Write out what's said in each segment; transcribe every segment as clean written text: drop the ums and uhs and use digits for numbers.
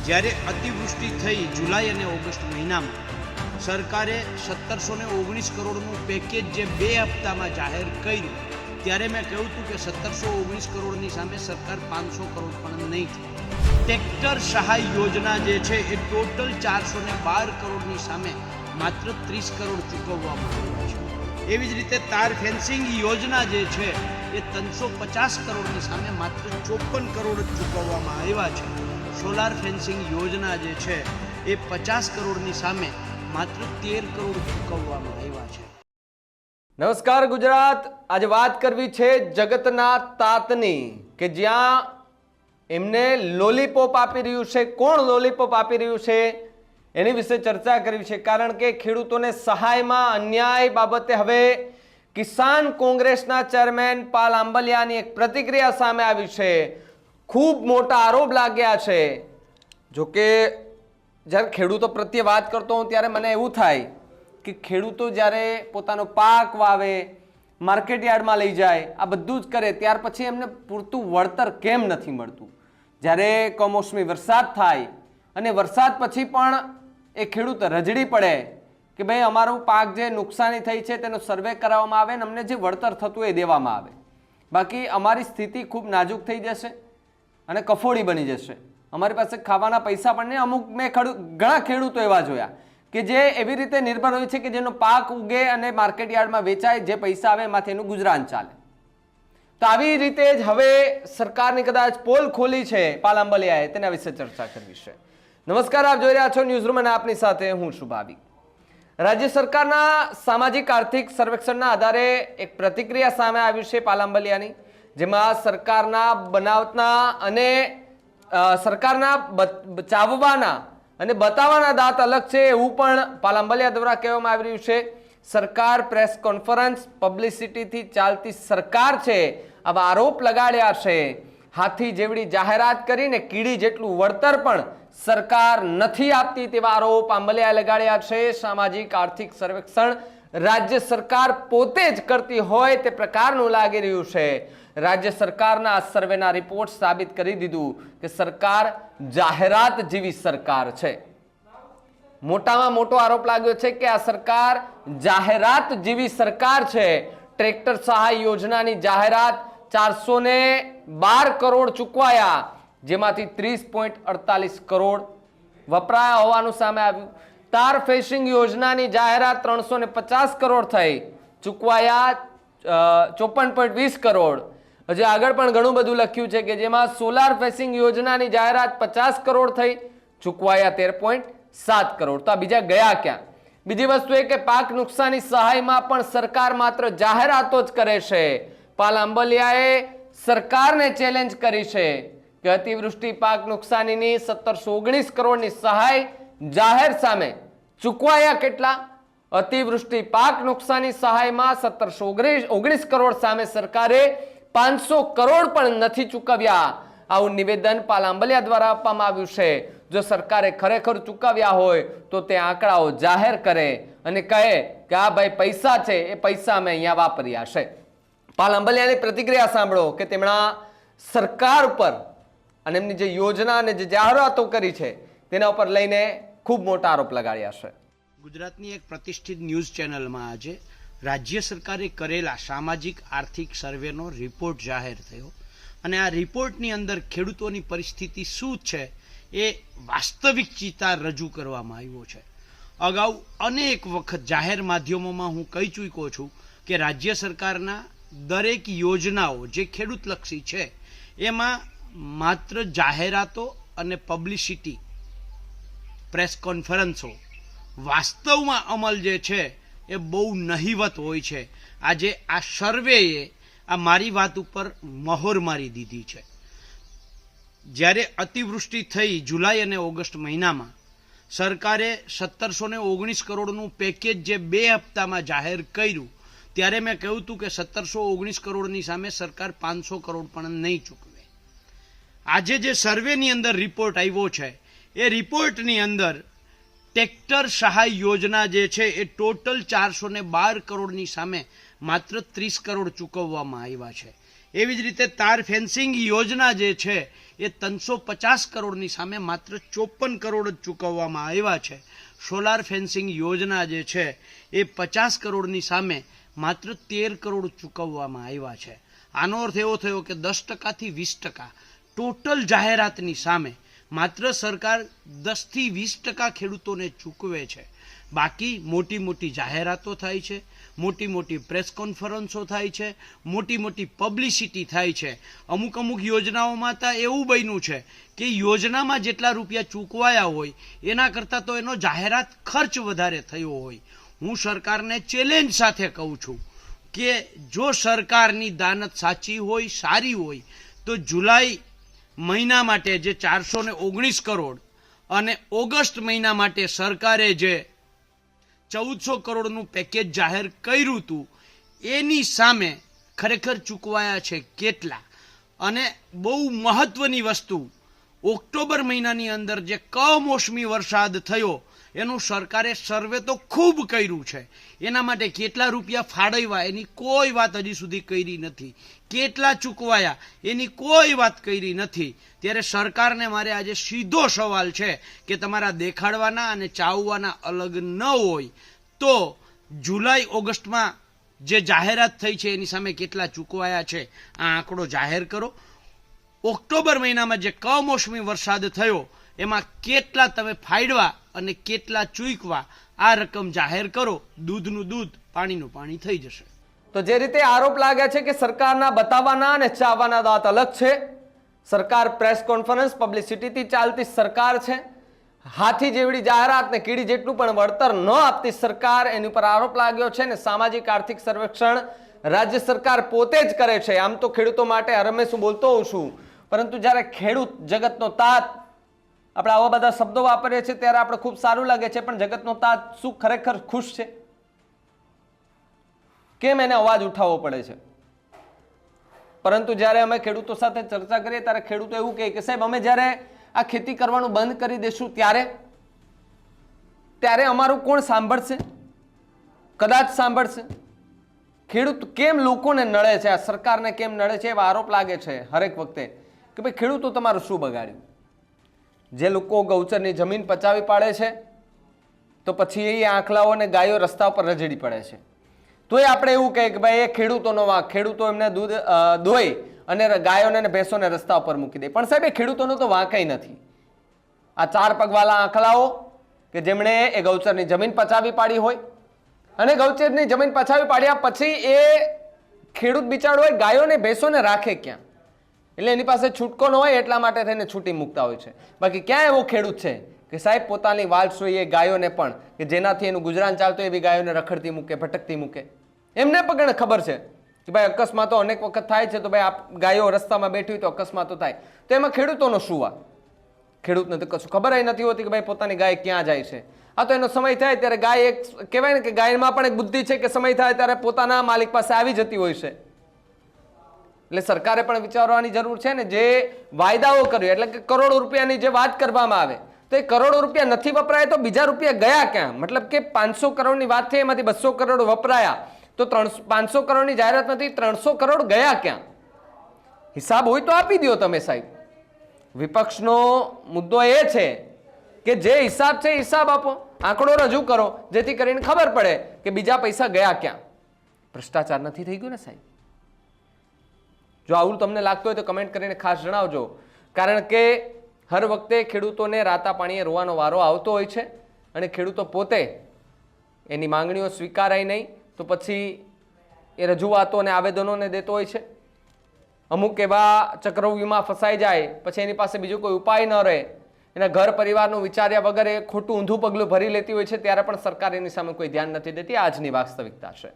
જ્યારે અતિવૃષ્ટિ થઈ જુલાઈ અને ઓગસ્ટ મહિનામાં સરકારે 1719 કરોડનું પેકેજ જે 2 હપ્તામાં જાહેર કર્યું, ત્યારે મેં કહ્યું હતું કે 1719 કરોડની સામે સરકાર 500 કરોડ પણ નહીં થયું. ટ્રેક્ટર સહાય યોજના જે છે એ ટોટલ 412 કરોડની સામે માત્ર 30 કરોડ ચૂકવવામાં આવ્યા છે. એવી જ રીતે તાર ફેન્સિંગ યોજના જે છે એ 350 કરોડની સામે માત્ર 54 કરોડ જ ચૂકવવામાં આવ્યા છે. સોલાર ફેન્સિંગ યોજના જે છે એ 50 કરોડની સામે માત્ર 13 કરોડ ચૂકવવામાં આવ્યા છે. નમસ્કાર ગુજરાત. આજે વાત કરવી છે જગતના તાતની, કે જ્યાં એમને લોલીપોપ આપી રહ્યું છે. કોણ લોલીપોપ આપી રહ્યું છે એની વિશે ચર્ચા કરવી છે, કારણ કે ખેડૂતોને સહાયમાં અન્યાય બાબતે હવે કિસાન કોંગ્રેસના ચેરમેન પાલ આંબલિયાની એક પ્રતિક્રિયા સામે આવી છે. ખૂબ મોટા આરોપ લાગ્યા છે. જોકે જ્યારે ખેડૂતો પ્રત્યે વાત કરતો હું ત્યારે મને એવું થાય કે ખેડૂતો જ્યારે પોતાનો પાક વાવે, માર્કેટ યાર્ડમાં લઈ જાય, આ બધું જ કરે, ત્યાર પછી એમને પૂરતું વળતર કેમ નથી મળતું? જ્યારે કમોસમી વરસાદ થાય અને વરસાદ પછી પણ એ ખેડૂત રજડી પડે કે ભાઈ અમારું પાક જે નુકસાની થઈ છે તેનો સર્વે કરાવવામાં આવે અને અમને જે વળતર થતું એ દેવામાં આવે. બાકી અમારી સ્થિતિ ખૂબ નાજુક થઈ જશે અને કફોડી બની જશે. અમારી પાસે ખાવાના પૈસા પણ નહીં. અમુક મેં ઘણા ખેડૂતો એવા જોયા કે જે એવી રીતે નિર્ભર હોય છે કે જેનો પાક ઉગે અને માર્કેટ યાર્ડમાં વેચાય, જે પૈસા આવે એમાંથી એનું ગુજરાન ચાલે. તો આવી રીતે જ હવે સરકારની કદાચ પોલ ખોલી છે પાલ આંબલિયાએ, તેના વિશે ચર્ચા કરવી છે. નમસ્કાર, આપ જોઈ રહ્યા છો ન્યૂઝરૂમ અને આપની સાથે હું શુભાવી. રાજ્ય સરકારના સામાજિક આર્થિક સર્વેક્ષણના આધારે એક પ્રતિક્રિયા સામે આવી છે પાલ આંબલિયાની, જેમાં સરકારના બનાવટના અને સરકારના ચાવવાના અને બતાવવાના દાંત અલગ છે એવું પણ પાલ આંબલિયા દ્વારા કહેવામાં આવી રહ્યું છે. સરકાર પ્રેસ કોન્ફરન્સ, પબ્લિસિટીથી ચાલતી સરકાર છે, આવા આરોપ લગાડ્યા છે. હાથી જેવડી જાહેરાત કરીને કીડી જેટલું વળતર પણ સરકાર નથી આપતી તેવા આરોપ આંબલિયાએ લગાડ્યા છે. સામાજિક આર્થિક સર્વેક્ષણ રાજ્ય સરકાર પોતે જ કરતી હોય તે પ્રકારનું લાગી રહ્યું છે. રાજ્ય સરકારના સર્વેના રિપોર્ટ સાબિત કરી દીધું કે સરકાર જાહેરાત જેવી સરકાર છે. મોટામાં મોટો આરોપ લાગ્યો છે કે આ સરકાર જાહેરાત જેવી સરકાર છે. ટ્રેક્ટર સહાય યોજનાની જાહેરાત 412 કરોડ ચૂકવાયા, જેમાંથી 30.48 કરોડ વપરાયા હોવાનું સામે આવ્યું. તાર ફેન્સિંગ યોજનાની જાહેરાત 350 કરોડ થઈ, ચૂકવાયા 54.20 કરોડ. હજી આગળ પણ ઘણું બધું લખ્યું છે કે જેમાં સોલાર ફેન્સિંગ યોજનાની જાહેરાત 50 કરોડ થઈ, ચૂકવાયા 13.7 કરોડ. તો આ બીજા ગયા ક્યાં? બીજી વસ્તુ એ કે પાક નુકસાની સહાયમાં પણ સરકાર માત્ર જાહેરાતો જ કરે છે. પાલ આંબલિયાએ સરકારને ચેલેન્જ કરી છે કે અતિવૃષ્ટિ પાક નુકસાનીની 1719 કરોડની સહાય જાહેર સામે ચૂકવાયા કેટલા? અતિવૃષ્ટિ પાક નુકસાની સહાયમાં 1719 કરોડ સામે સરકારે 500 કરોડ પણ નથી ચૂકવ્યા. આવું નિવેદન પાલ આંબલિયા દ્વારા આપવામાં આવ્યું છે. જો સરકારે ખરેખર ચૂકવ્યા હોય તો તે આંકડાઓ જાહેર કરે અને કહે કે આ ભાઈ પૈસા છે, એ પૈસા અમે અહીંયા વાપર્યા છે. પાલ આંબલિયાની પ્રતિક્રિયા સાંભળો કે તેમના સરકાર ઉપર અને એમની જે યોજના અને જે જાહેરાતો કરી છે તેના ઉપર લઈને ખૂબ મોટા આરોપ લગાડ્યા છે. ગુજરાતની એક પ્રતિષ્ઠિત ન્યૂઝ ચેનલમાં આજે રાજ્ય સરકારે કરેલા સામાજિક આર્થિક સર્વેનો રિપોર્ટ જાહેર થયો અને આ રિપોર્ટની અંદર ખેડૂતોની પરિસ્થિતિ શું છે એ વાસ્તવિક ચિતાર રજૂ કરવામાં આવ્યો છે. અગાઉ અનેક વખત જાહેર માધ્યમોમાં હું કહી ચૂક્યો છું કે રાજ્ય સરકારના દરેક યોજનાઓ જે ખેડૂતલક્ષી છે એમાં માત્ર જાહેરાતો અને પબ્લિસિટી, પ્રેસ કોન્ફરન્સો, વાસ્તવમાં અમલ જે છે એ બહુ નહિવત હોય છે. આજે આ સર્વેએ આ મારી વાત ઉપર મહોર મારી દીધી છે. જ્યારે અતિવૃષ્ટિ થઈ જુલાઈ અને ઓગસ્ટ મહિનામાં સરકારે 1719 કરોડનું પેકેજ જે 2 હપ્તામાં જાહેર કર્યું, ત્યારે મેં કહ્યું હતું કે 1719 કરોડની સામે સરકાર 500 કરોડ પણ નહીં ચૂકવે. આજે જે સર્વેની અંદર રિપોર્ટ આવ્યો છે એ રિપોર્ટની અંદર ટ્રેક્ટર સહાય યોજના જે છે એ ટોટલ 412 કરોડની સામે માત્ર 30 કરોડ ચૂકવવામાં આવ્યા છે. એવી જ રીતે તાર ફેન્સિંગ યોજના જે છે એ 350 કરોડની સામે માત્ર 54 કરોડ જ ચૂકવવામાં આવ્યા છે. સોલાર ફેન્સિંગ યોજના જે છે એ 50 કરોડની સામે માત્ર 13 કરોડ ચૂકવવામાં આવ્યા છે. આનો અર્થ એવો થયો કે 10% થી 20% ટોટલ જાહેરાતની સામે માત્ર સરકાર 10 થી 20% ખેડૂતોને ચૂકવે છે. બાકી મોટી મોટી જાહેરાતો થાય છે, મોટી મોટી પ્રેસ કોન્ફરન્સો થાય છે, મોટી મોટી પબ્લિસિટી થાય છે. અમુક યોજનાઓમાં તો એવું બન્યું છે કે યોજનામાં જેટલા રૂપિયા ચૂકવાયા હોય એના કરતાં તો એનો જાહેરાત ખર્ચ વધારે થયો હોય. હું સરકારને ચેલેન્જ સાથે કહું છું કે જો સરકારની દાનત સાચી હોય, સારી હોય, તો જુલાઈ મહિના માટે જે 419 કરોડ અને ઓગસ્ટ મહિના માટે સરકારે જે 1400 કરોડનું પેકેજ જાહેર કર્યું હતું એની સામે ખરેખર ચૂકવાયા છે કેટલા. અને બહુ મહત્વની વસ્તુ, ઓક્ટોબર મહિનાની અંદર જે કમોસમી વરસાદ થયો એનું સરકારે સર્વે તો ખૂબ કર્યું છે. એના માટે કેટલા રૂપિયા ફાળવ્યા એની કોઈ વાત હજી સુધી કરી નથી. કેટલા ચૂકવાયા એની કોઈ વાત કરી નથી. ત્યારે સરકારને મારે આજે સીધો સવાલ છે કે તમારા દેખાડવાના અને ચાવવાના અલગ ન હોય તો જુલાઈ ઓગસ્ટમાં જે જાહેરાત થઈ છે એની સામે કેટલા ચૂકવાયા છે આ આંકડો જાહેર કરો. ઓક્ટોબર મહિનામાં જે કમોસમી વરસાદ થયો એમાં કેટલા તમે ફાળવ્યા અને કેટલા ચૂકવા આ રકમ જાહેર કરો. દૂધનું દૂધ, પાણીનું પાણી થઈ જશે. તો જે રીતે આરોપ લાગે છે કે સરકારના બતાવવાના અને ચાવવાના દાંત અલગ છે, સરકાર પ્રેસ કોન્ફરન્સ પબ્લિસિટીથી ચાલતી સરકાર છે, હાથી જેવડી જાહેરાત ને કીડી જેટલું પણ વળતર ન આપતી સરકાર, એની ઉપર આરોપ લાગ્યો છે. ને સામાજિક આર્થિક સર્વેક્ષણ રાજ્ય સરકાર પોતે જ કરે છે. આમ તો ખેડૂતો માટે હરમેશ હું બોલતો હોઉં છું, પરંતુ જ્યારે ખેડૂત જગતનો તાત, આપણે આવા બધા શબ્દો વાપરીએ છીએ ત્યારે આપણે ખૂબ સારું લાગે છે, પણ જગતનો તાત શું ખરેખર ખુશ છે? કેમ એને અવાજ ઉઠાવવો પડે છે? પરંતુ જ્યારે અમે ખેડૂતો સાથે ચર્ચા કરીએ ત્યારે ખેડૂતો એવું કહે કે સાહેબ અમે જ્યારે આ ખેતી કરવાનું બંધ કરી દેશું ત્યારે અમારું કોણ સાંભળશે? કદાચ સાંભળશે. ખેડૂત કેમ લોકોને નડે છે, આ સરકારને કેમ નડે છે એવા આરોપ લાગે છે હરેક વખતે કે ભાઈ ખેડૂતો તમારું શું બગાડ્યું? જે લોકો ગૌચરની જમીન પચાવી પાડે છે તો પછી એ આંખલાઓ અને ગાયો રસ્તા પર રજડી પડે છે. તો એ આપણે એવું કહે કે ભાઈ એ ખેડૂતોનો વાંક, ખેડૂતો એમને દૂધ દોઈ અને ગાયોને અને ભેંસોને રસ્તા ઉપર મૂકી દે. પણ સાહેબ એ ખેડૂતોનો તો વાંકઈ નથી. આ 4 પગવાળા આંખલાઓ કે જેમણે એ ગૌચરની જમીન પચાવી પાડી હોય અને ગૌચરની જમીન પચાવી પાડ્યા પછી એ ખેડૂત બિચારો હોય ગાયોને ભેંસોને રાખે ક્યાં? એટલે એની પાસે છૂટકો ન હોય એટલા માટે થઈને છૂટી મૂકતા હોય છે. બાકી ક્યાં એવો ખેડૂત છે કે સાહેબ પોતાની વાલસોઈએ ગાયોને પણ કે જેનાથી એનું ગુજરાન ચાલતું એવી ગાયોને રખડતી મૂકે, ભટકતી મૂકે? એમને પણ ખબર છે કે ભાઈ અકસ્માતો અનેક વખત થાય છે, તો ભાઈ આ ગાયો રસ્તામાં બેઠી હોય તો અકસ્માતો થાય. તો એમાં ખેડૂતોનો શું વા? ખેડૂતને તો કશું ખબર નથી હોતી કે ભાઈ પોતાની ગાય ક્યાં જાય છે. આ તો એનો સમય થાય ત્યારે ગાય એક કહેવાય ને કે ગાયમાં પણ એક બુદ્ધિ છે કે સમય થાય ત્યારે પોતાના માલિક પાસે આવી જતી હોય છે. એટલે સરકારે પણ વિચારવાની જરૂર છે ને. જે વાયદાઓ કર્યો એટલે કે કરોડો રૂપિયાની જે વાત કરવામાં આવે તો એ કરોડો રૂપિયા નથી વપરાય તો બીજા રૂપિયા ગયા ક્યાં? મતલબ કે 500 કરોડની વાત થઈ એમાંથી 200 કરોડ વપરાયા તો 500 કરોડની જાહેરાત નથી, 300 કરોડ ગયા ક્યાં? હિસાબ હોય તો આપી દો તમે સાહેબ. વિપક્ષનો મુદ્દો એ છે કે જે હિસાબ છે હિસાબ આપો, આંકડો રજૂ કરો જેથી કરીને ખબર પડે કે બીજા પૈસા ગયા ક્યાં. ભ્રષ્ટાચાર નથી થઈ ગયો ને સાહેબ? જો આવું તમને લાગતું હોય તો કમેન્ટ કરીને ખાસ જણાવજો. કારણ કે હર વખતે ખેડૂતોને રાતા પાણીએ રોવાનો વારો આવતો હોય છે અને ખેડૂતો પોતે એની માંગણીઓ સ્વીકારાય નહીં તો પછી એ રજૂઆતો અને આવેદનોને દેતો હોય છે. અમુક એવા ચક્રવ્યૂહમાં ફસાઈ જાય પછી એની પાસે બીજો કોઈ ઉપાય ન રહે, એના ઘર પરિવારનું વિચાર્યા વગર એ ખોટું ઊંધું પગલું ભરી લેતી હોય છે ત્યારે પણ સરકાર એની સામે કોઈ ધ્યાન નથી દેતી. આજની વાસ્તવિકતા છે.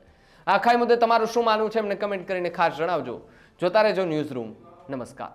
આખા મુદ્દે તમારું શું માનવું છે એમને કમેન્ટ કરીને ખાસ જણાવજો. જોતા રહેજો ન્યૂઝ રૂમ. નમસ્કાર.